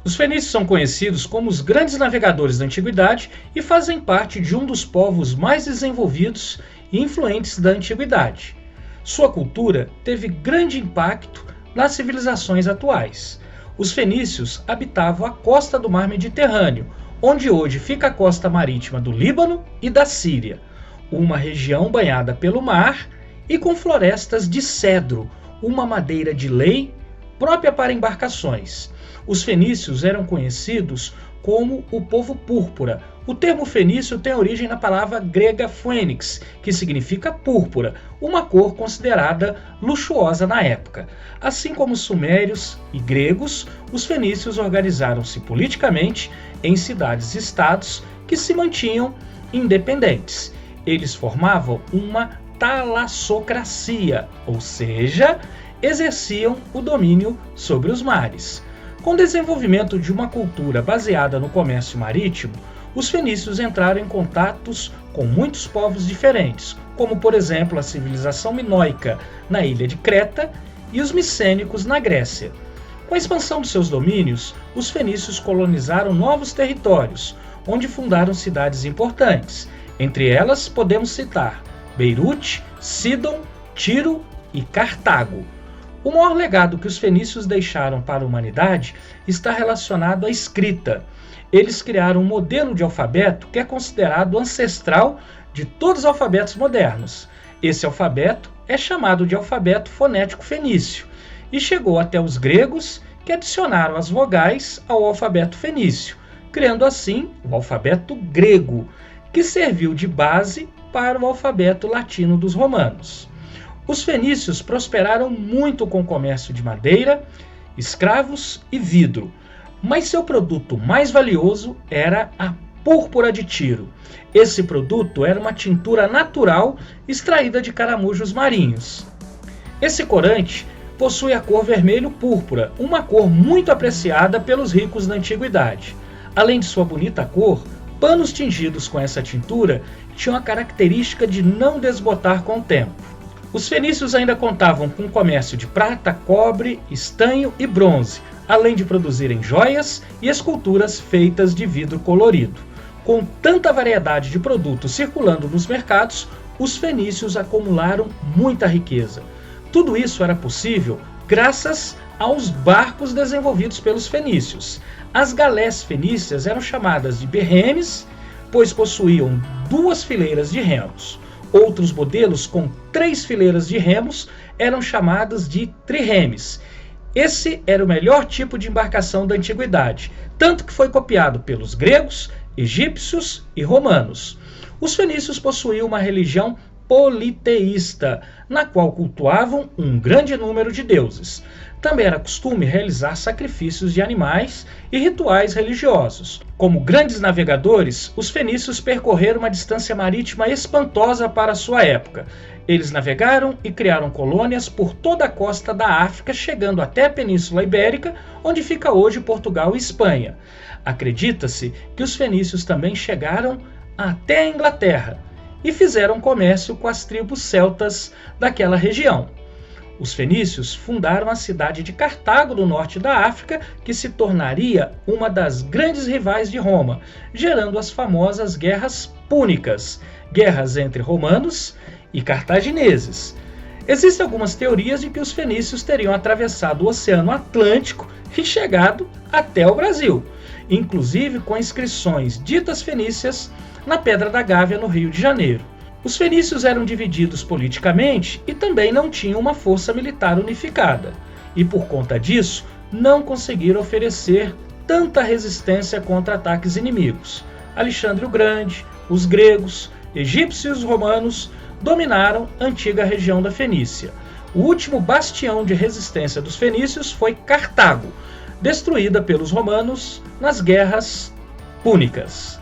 Os fenícios são conhecidos como os grandes navegadores da antiguidade e fazem parte de um dos povos mais desenvolvidos e influentes da antiguidade. Sua cultura teve grande impacto nas civilizações atuais. Os fenícios habitavam a costa do mar Mediterrâneo, onde hoje fica a costa marítima do Líbano e da Síria, uma região banhada pelo mar e com florestas de cedro, uma madeira de lei própria para embarcações. Os fenícios eram conhecidos como o povo púrpura. O termo fenício tem origem na palavra grega fênix, que significa púrpura, uma cor considerada luxuosa na época. Assim como os sumérios e gregos, os fenícios organizaram-se politicamente em cidades-estados que se mantinham independentes. Eles formavam uma talassocracia, ou seja, exerciam o domínio sobre os mares. Com o desenvolvimento de uma cultura baseada no comércio marítimo, os fenícios entraram em contatos com muitos povos diferentes, como por exemplo a civilização minoica na ilha de Creta e os micênicos na Grécia. Com a expansão de seus domínios, os fenícios colonizaram novos territórios, onde fundaram cidades importantes. Entre elas podemos citar Beirute, Sidon, Tiro e Cartago. O maior legado que os fenícios deixaram para a humanidade está relacionado à escrita. Eles criaram um modelo de alfabeto que é considerado ancestral de todos os alfabetos modernos. Esse alfabeto é chamado de alfabeto fonético fenício e chegou até os gregos, que adicionaram as vogais ao alfabeto fenício, criando assim o alfabeto grego, que serviu de base para o alfabeto latino dos romanos. Os fenícios prosperaram muito com o comércio de madeira, escravos e vidro, mas seu produto mais valioso era a púrpura de Tiro. Esse produto era uma tintura natural extraída de caramujos marinhos. Esse corante possui a cor vermelho-púrpura, uma cor muito apreciada pelos ricos da antiguidade. Além de sua bonita cor, panos tingidos com essa tintura tinham a característica de não desbotar com o tempo. Os fenícios ainda contavam com comércio de prata, cobre, estanho e bronze, além de produzirem joias e esculturas feitas de vidro colorido. Com tanta variedade de produtos circulando nos mercados, os fenícios acumularam muita riqueza. Tudo isso era possível graças aos barcos desenvolvidos pelos fenícios. As galés fenícias eram chamadas de berremes, pois possuíam 2 fileiras de remos. Outros modelos com 3 fileiras de remos eram chamadas de triremes. Esse era o melhor tipo de embarcação da antiguidade, tanto que foi copiado pelos gregos, egípcios e romanos. Os fenícios possuíam uma religião politeísta, na qual cultuavam um grande número de deuses. Também era costume realizar sacrifícios de animais e rituais religiosos. Como grandes navegadores, os fenícios percorreram uma distância marítima espantosa para sua época. Eles navegaram e criaram colônias por toda a costa da África, chegando até a Península Ibérica, onde fica hoje Portugal e Espanha. Acredita-se que os fenícios também chegaram até a Inglaterra e fizeram comércio com as tribos celtas daquela região. Os fenícios fundaram a cidade de Cartago, no norte da África, que se tornaria uma das grandes rivais de Roma, gerando as famosas guerras púnicas, guerras entre romanos e cartagineses. Existem algumas teorias de que os fenícios teriam atravessado o Oceano Atlântico e chegado até o Brasil, inclusive com inscrições ditas fenícias na Pedra da Gávea, no Rio de Janeiro. Os fenícios eram divididos politicamente e também não tinham uma força militar unificada, e por conta disso não conseguiram oferecer tanta resistência contra ataques inimigos. Alexandre o Grande, os gregos, egípcios e romanos dominaram a antiga região da Fenícia. O último bastião de resistência dos fenícios foi Cartago, destruída pelos romanos nas guerras púnicas.